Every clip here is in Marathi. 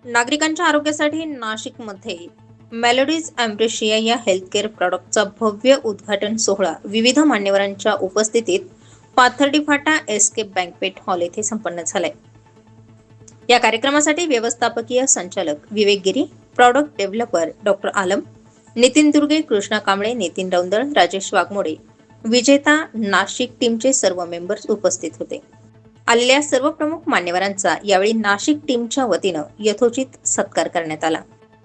नागरिकांच्या आरोग्यासाठी नाशिकमध्ये मेलोडीज अँब्रेशिया या हेल्थकेअर प्रॉडक्टचा भव्य उद्घाटन सोहळा विविध मान्यवरांच्या उपस्थितीत Pathardi Phata SK banquet hall येथे संपन्न झालाय. या कार्यक्रमासाठी व्यवस्थापकीय संचालक विवेक गिरी, प्रॉडक्ट डेव्हलपर डॉक्टर आलम, नितीन दुर्गे, कृष्णा कांबळे, नितीन रौंदळ, राजेश वाघमोडे, विजेता नाशिक टीमचे सर्व मेंबर्स उपस्थित होते. आलेल्या सर्व प्रमुख मान्यवरांचा यावेळी नाशिक टीमच्या वतीनं यथोचित सत्कार करण्यात आला.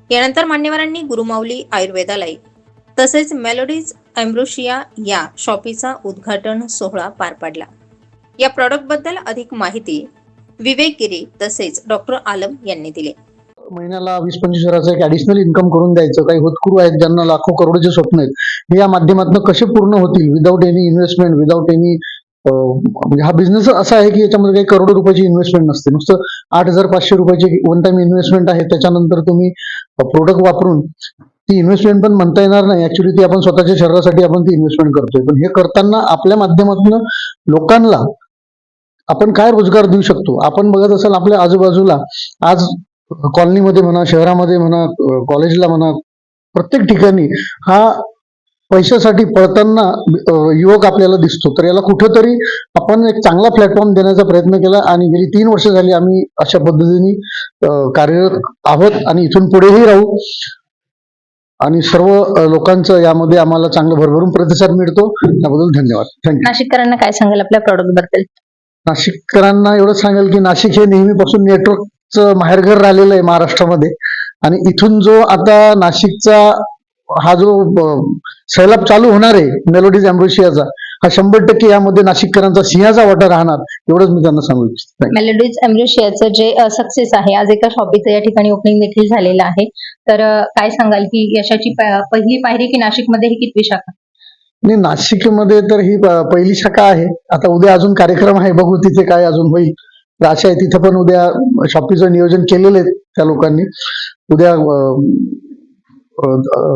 यानंतर मान्यवरांनी गुरुमाऊली आयुर्वेदालय तसेच मेलोडीज अँब्रोशिया या शॉपीचा उद्घाटन सोहळा पार पाडला. या प्रॉडक्टबद्दल अधिक माहिती विवेक गिरी तसेच डॉक्टर आलम यांनी दिली. महिन्याला 20-25 हजाराचं एक ऍडिशनल इन्कम करून द्यायचं. काही होतकरू आहेत ज्यांना लाखो करोडचे स्वप्न आहेत, हे या माध्यमातून कसे पूर्ण होतील without any investment, without any म्हणजे हा बिझनेस असा आहे की याच्यामध्ये काही करोडो रुपयाची इन्व्हेस्टमेंट नसते. नुसतं 8,500 रुपयाची वन टाइम इन्व्हेस्टमेंट आहे. त्याच्यानंतर तुम्ही प्रोडक्ट वापरून ती इन्व्हेस्टमेंट पण म्हणता येणार नाही. ऍक्च्युली ती आपण स्वतःच्या शरीरासाठी आपण ती इन्व्हेस्टमेंट करतोय. पण हे करताना आपल्या माध्यमातून लोकांना आपण काय रोजगार देऊ शकतो. आपण बघत असाल आपल्या आजूबाजूला आज कॉलनीमध्ये म्हणा, शहरामध्ये म्हणा, कॉलेजला म्हणा, प्रत्येक ठिकाणी हा पैशासाठी पळताना युवक आपल्याला दिसतो. तर याला कुठेतरी आपण एक चांगला प्लॅटफॉर्म देण्याचा प्रयत्न केला आणि गेली 3 वर्ष झाली आम्ही अशा पद्धतीने कार्यरत आहोत आणि इथून पुढेही राहू. आणि सर्व लोकांचं यामध्ये आम्हाला चांगला भरभरून प्रतिसाद मिळतो. त्याबद्दल धन्यवाद. थँक्यू. नाशिककरांना काय सांगाल आपल्या प्रॉडक्ट बद्दल? नाशिककरांना एवढं सांगाल की नाशिक हे नेहमीपासून नेटवर्कचं माहेरघर राहिलेलं आहे महाराष्ट्रामध्ये. आणि इथून जो आता नाशिकचा हा जो सैलाब चालू होणार आहे मेलोडीज अँब्रोशियाचा, हा 100% यामध्ये नाशिककरांचा सिंहाचा वाटा राहणार, एवढंच मी त्यांना सांगू इच्छितो. मेलोडीज अँब्रोशियाचं जे सक्सेस आहे, आज एका शॉपीचं या ठिकाणी ओपनिंग देखील झालेलं आहे. तर काय सांगाल की यशाची पहिली पायरी की नाशिकमध्ये ही कितवी शाखा? नाही, नाशिकमध्ये तर ही पहिली शाखा आहे. आता उद्या अजून कार्यक्रम आहे, बघू तिथे काय अजून होईल. तर आशा आहे तिथं पण उद्या शॉपीचं नियोजन केलेलं आहे त्या लोकांनी. उद्या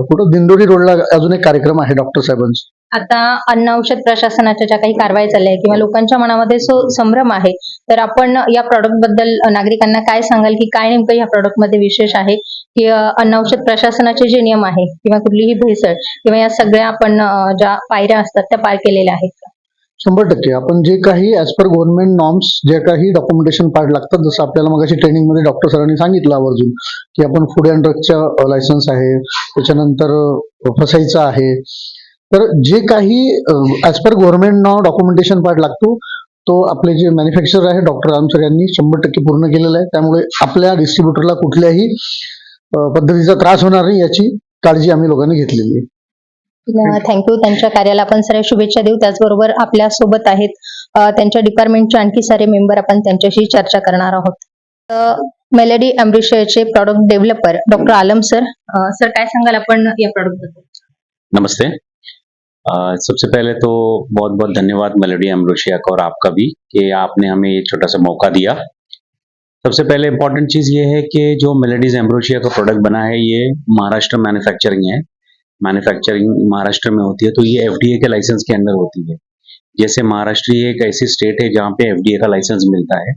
कुठं दिंडोरी रोडला अजून एक कार्यक्रम आहे डॉक्टर साहेबांचा. आता अन्न औषध प्रशासनाच्या ज्या काही कारवाई चालल्या आहे किंवा लोकांच्या मनामध्ये संभ्रम आहे, तर आपण या प्रॉडक्ट बद्दल नागरिकांना काय सांगाल की काय नेमकं या प्रॉडक्ट मध्ये विशेष आहे की अन्न औषध प्रशासनाचे जे नियम आहे किंवा कुठलीही भेसळ किंवा या सगळ्या आपण ज्या पायऱ्या असतात त्या पार केलेल्या आहेत का? 100% आपण जे काही ऍज पर गव्हर्नमेंट नॉर्म्स जे काही डॉक्युमेंटेशन पार्ट लागतात, जसं आपल्याला मगाशी ट्रेनिंगमध्ये डॉक्टर सरांनी सांगितलं आवर्जून की आपण फूड अँड ड्रगच्या लायसन्स आहे, त्याच्यानंतर फसाईचं आहे. तर जे काही as per government norm documentation part लागतो तो आपले जे मॅन्युफॅक्चरर आहे डॉक्टर आमसर यांनी 100% पूर्ण केलेला आहे. त्यामुळे आपल्या डिस्ट्रीब्युटरला कुठल्याही पद्धतीचा त्रास होणार नाही याची काळजी आम्ही लोकांनी घेतलेली आहे. थँक्यू. त्यांच्या कार्याला आपण साऱ्या शुभेच्छा देऊ. त्याचबरोबर आपल्या सोबत आहेत त्यांच्या डिपार्टमेंटचे आणखी सारे मेंबर, आपण त्यांच्याशी चर्चा करणार आहोत. मेलोडी अँब्रोशियाचे प्रॉडक्ट डेव्हलपर डॉक्टर आलम सर. सर काय सांगाल आपण या प्रॉडक्ट बद्दल? नमस्ते। सबसे पहले तो बहुत बहुत धन्यवाद मेलोडी अम्ब्रोशिया का और आपका भी कि आपने हमें ये छोटा सा मौका दिया। सबसे पहले इम्पोर्टेंट चीज़ ये है कि जो मेलोडीज अम्ब्रोशिया का प्रोडक्ट बना है ये महाराष्ट्र मैन्युफैक्चरिंग है। मैन्युफैक्चरिंग महाराष्ट्र में होती है तो ये एफडीए के लाइसेंस के अंदर होती है। जैसे महाराष्ट्र ही एक ऐसी स्टेट है जहाँ पे एफडीए का लाइसेंस मिलता है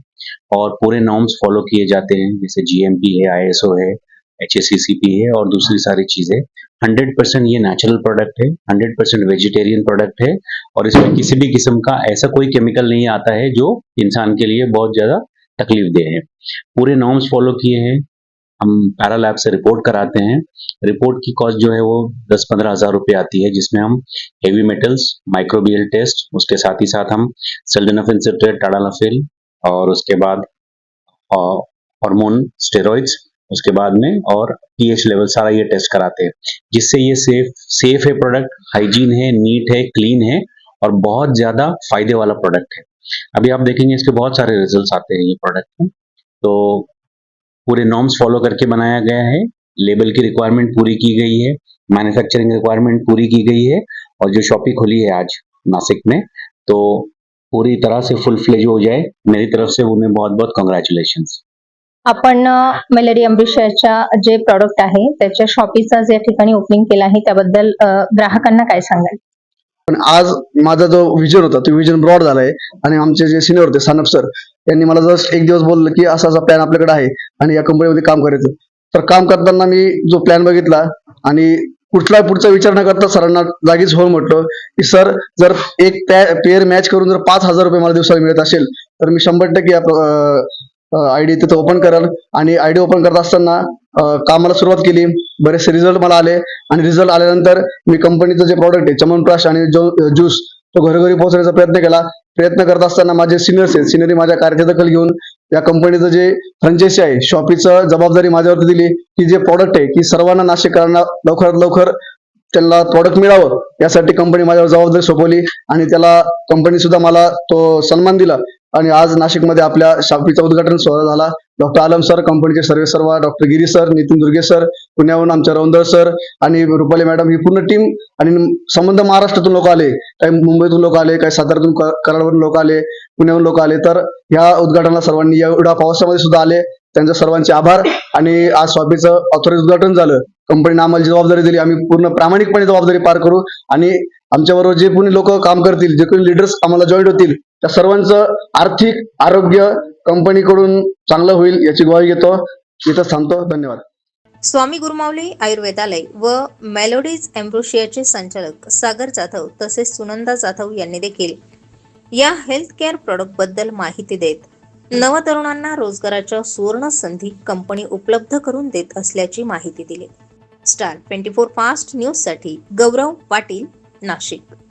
और पूरे नॉर्म्स फॉलो किए जाते हैं, जैसे जीएमपी है, आईएसओ है, एचएसीसीपी है और दूसरी सारी चीज़ें। 100% ये नेचुरल प्रोडक्ट है, 100% वेजिटेरियन प्रोडक्ट है और इसमें किसी भी किस्म का ऐसा कोई केमिकल नहीं आता है जो इंसान के लिए बहुत ज़्यादा तकलीफ दे है। पूरे नॉर्म्स फॉलो किए हैं। हम पैरालैब से रिपोर्ट कराते हैं। रिपोर्ट की कॉस्ट जो है वो 10-15 हज़ार रुपये आती है, जिसमें हम हेवी मेटल्स, माइक्रोबियल टेस्ट, उसके साथ ही साथ हम सिल्डेनाफिल सिट्रेट, टाडालाफिल और उसके बाद हार्मोन स्टेरॉइड्स, उसके बाद में और पीएच लेवल सारा ये टेस्ट कराते हैं, जिससे ये सेफ है प्रोडक्ट, हाइजीन है, नीट है, क्लीन है और बहुत ज़्यादा फायदे वाला प्रोडक्ट है। अभी आप देखेंगे इसके बहुत सारे रिजल्ट्स आते हैं ये प्रोडक्ट में। तो पूरे नॉर्म्स फॉलो करके बनाया गया है, लेबल की रिक्वायरमेंट पूरी की गई है, मैन्युफैक्चरिंग रिक्वायरमेंट पूरी की गई है और जो शॉपी खुली है आज नासिक में, तो पूरी तरह से फुल फ्लेज हो जाए, मेरी तरफ से उन्हें बहुत बहुत कॉन्ग्रॅच्युलेशन्स। आपण मेलोडी अँब्रोशियाच्या जे प्रॉडक्ट आहे त्याच्या शॉपीचा जे ठिकाणी ओपनिंग केलं आहे त्याबद्दल ग्राहकांना काय सांगाल? पण आज माझा जो विजन होता तो विजन ब्रॉड झालाय आणि आमचे जे सिनियर होते सानप सर यांनी मला जस्ट एक दिवस बोललं की असा असा प्लॅन आपल्याकडे आहे आणि या कंपनीमध्ये काम करायचं. तर काम करताना मी जो प्लॅन बघितला आणि पुढचा विचार न करता सरांना जागीच हो म्हटलं की सर जर एक पेअर मॅच करून जर 5,000 रुपये मला दिवसाला मिळत असेल तर मी 100% आयडी तिथं ओपन करेल. आणि आयडी ओपन करत असताना कामाला सुरुवात केली. बरेचसे रिझल्ट मला आले आणि रिझल्ट आल्यानंतर मी कंपनीचं जे प्रॉडक्ट आहे च्यवनप्राश आणि ज्यूस तो घरोघरी पोहोचण्याचा प्रयत्न केला. प्रयत्न करत असताना माझे सिनियरनी माझ्या कार्याची दखल घेऊन या कंपनीचं जे फ्रँचायसी आहे शॉपीचं जबाबदारी माझ्यावरती दिली की जे प्रॉडक्ट आहे की सर्वांना नाशिककरांना लवकरात लवकर त्यांना प्रॉडक्ट मिळावं यासाठी कंपनी माझ्यावर जबाबदारी सोपवली आणि त्याला कंपनी सुद्धा मला तो सन्मान दिला. आणि आज नाशिकमध्ये आपल्या शॉपीचा उद्घाटन सोहळा झाला. डॉक्टर आलम सर, कंपनीचे सर्वेसर्वा, डॉक्टर गिरी सर, नितीन दुर्गे सर, पुण्याहून आमच्या रौंदर सर आणि रुपाली मॅडम ही पूर्ण टीम आणि संबंध महाराष्ट्रातून लोक आले, काही मुंबईतून लोक आले, काही साताऱ्यातून कराडवरून लोक आले, पुण्याहून लोक आले. तर ह्या उद्घाटनाला सर्वांनी एवढ्या पावसामध्ये सुद्धा आले, त्यांच्या सर्वांचे आभार. आणि आज शॉपीचं ऑथोराइज उद्घाटन झालं. कंपनीने आम्हाला जबाबदारी दिली, आम्ही पूर्ण प्रामाणिकपणे जबाबदारी पार करू आणि आमच्याबरोबर जे कोणी लोक काम करतील, जे कोणी लिडर्स आम्हाला जॉईन होतील त्या सर्वांचं आर्थिक आरोग्य कंपनीकडून चांगलं होईल याची ग्वाही घेतो. इथं थांबतो. धन्यवाद. स्वामी गुरुमाऊली आयुर्वेदालय व मेलोडीज एम्ब्रोशियाचे संचालक सागर जाधव तसेच सुनंदा जाधव यांनी देखील या हेल्थ केअर प्रॉडक्ट बद्दल माहिती देत नवतरुणांना रोजगाराच्या सुवर्ण संधी कंपनी उपलब्ध करून देत असल्याची माहिती दिली. स्टार 24 फास्ट न्यूज साठी गौरव पाटील, नाशिक.